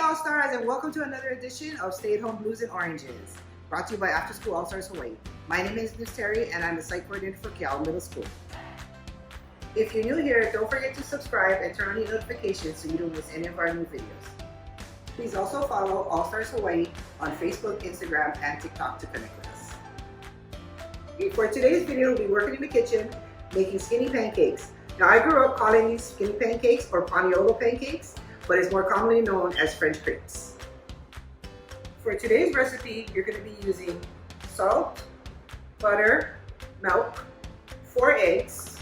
All-Stars, and welcome to another edition of Stay at Home Blues and Oranges, brought to you by After School All-Stars Hawaii. My name is Ms. Terry, and I'm the site coordinator for Cal Middle School. If you're new here, don't forget to subscribe and turn on your notifications so you don't miss any of our new videos. Please also follow All-Stars Hawaii on Facebook, Instagram, and TikTok to connect with us. For today's video, we'll be working in the kitchen making skinny pancakes. Now, I grew up calling these skinny pancakes or Paniolo pancakes, but it's more commonly known as French crepes. For today's recipe, you're going to be using salt, butter, milk, 4 eggs,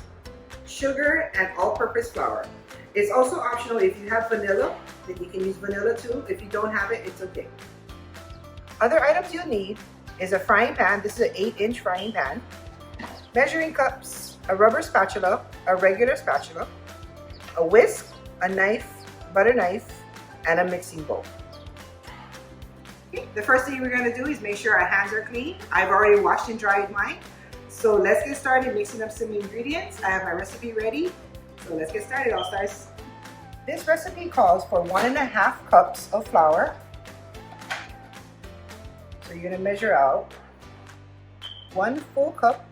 sugar, and all-purpose flour. It's also optional if you have vanilla, then you can use vanilla too. If you don't have it, it's okay. Other items you'll need is a frying pan. This is an 8-inch frying pan, measuring cups, a rubber spatula, a regular spatula, a whisk, a knife, butter knife, and a mixing bowl. Okay, the first thing we're going to do is make sure our hands are clean. I've already washed and dried mine. So let's get started mixing up some ingredients. I have my recipe ready. So let's get started, All-Stars. This recipe calls for 1.5 cups of flour. So you're going to measure out 1 full cup.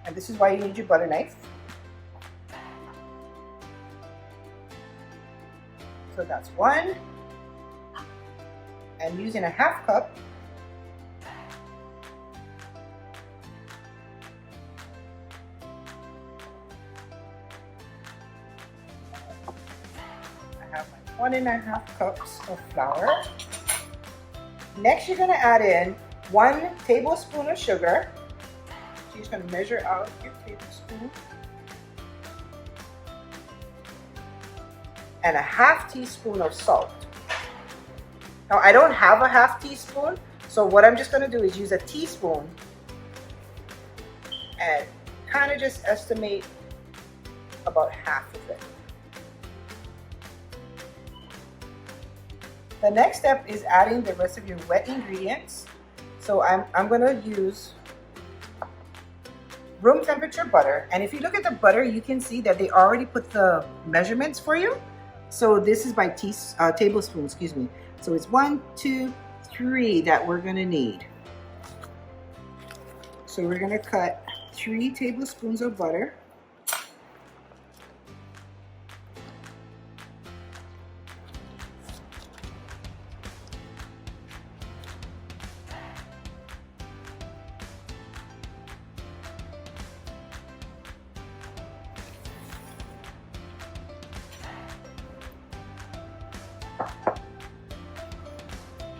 And this is why you need your butter knife. So that's 1. And using a 1/2 cup, I have my 1.5 cups of flour. Next, you're going to add in 1 tablespoon of sugar. So you're just going to measure out your tablespoon. And a 1/2 teaspoon of salt. Now, I don't have a 1/2 teaspoon, so what I'm just going to do is use a teaspoon and kind of just estimate about half of it. The next step is adding the rest of your wet ingredients. So I'm going to use room temperature butter. And if you look at the butter, you can see that they already put the measurements for you. So this is by tablespoon, excuse me. So it's 1, 2, 3 that we're gonna need. So we're gonna cut 3 tablespoons of butter.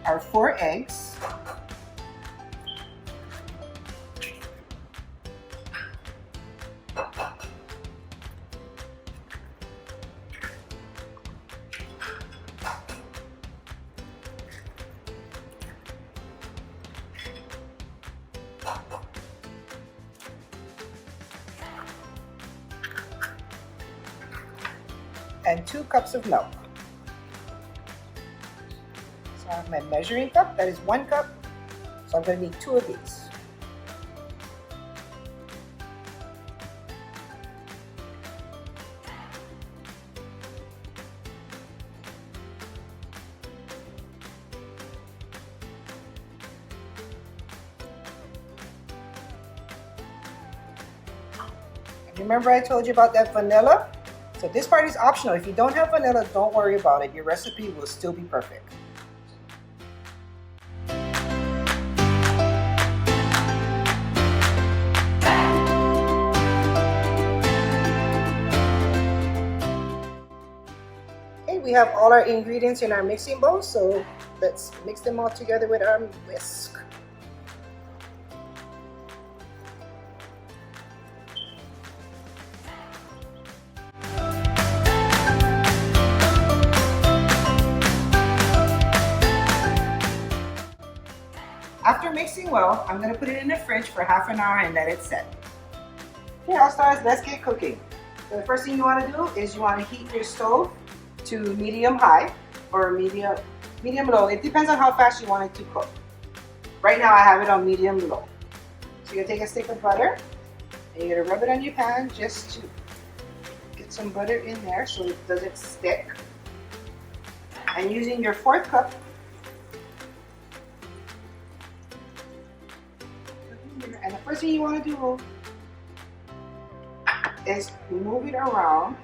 Our 4 eggs. And 2 cups of milk. I have my measuring cup, that is 1 cup, so I'm going to need 2 of these. And remember I told you about that vanilla? So this part is optional. If you don't have vanilla, don't worry about it. Your recipe will still be perfect. We have all our ingredients in our mixing bowl, so let's mix them all together with our whisk. After mixing well, I'm going to put it in the fridge for half an hour and let it set. Okay, All-Stars, let's get cooking. So the first thing you want to do is you want to heat your stove to medium high or medium low. It depends on how fast you want it to cook. Right now I have it on medium low. So you're gonna take a stick of butter and you're gonna rub it on your pan just to get some butter in there so it doesn't stick. And using your fourth cup, and the first thing you want to do is move it around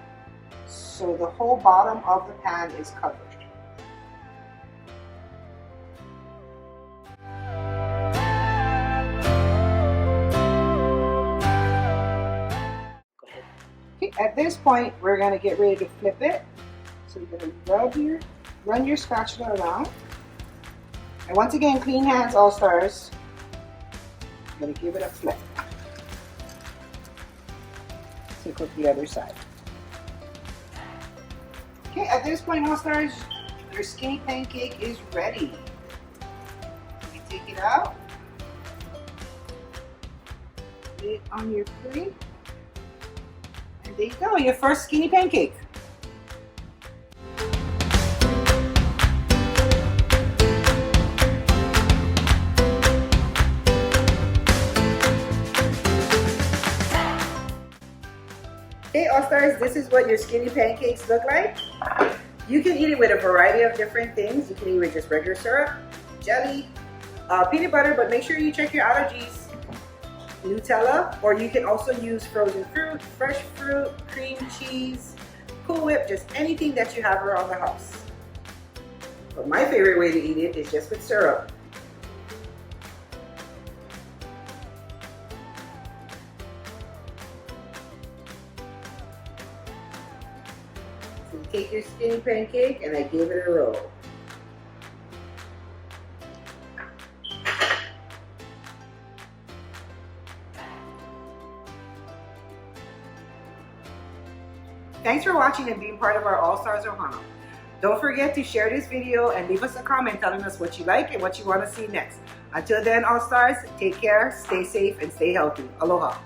so the whole bottom of the pan is covered. Okay, at this point, we're going to get ready to flip it. So you're going to run your spatula around. And once again, clean hands, all stars. I'm going to give it a flip. Take with the other side. Okay, at this point, all stars, your skinny pancake is ready. You take it out, put it on your plate, and there you go, your first skinny pancake. Okay, all stars, this is what your skinny pancakes look like. You can eat it with a variety of different things. You can eat with just regular syrup, jelly, peanut butter, but make sure you check your allergies. Nutella, or you can also use frozen fruit, fresh fruit, cream cheese, Cool Whip, just anything that you have around the house. But my favorite way to eat it is just with syrup. So you take your skinny pancake and I give it a roll. Thanks for watching and being part of our All Stars Ohana. Don't forget to share this video and leave us a comment telling us what you like and what you want to see next. Until then, All Stars, take care, stay safe, and stay healthy. Aloha.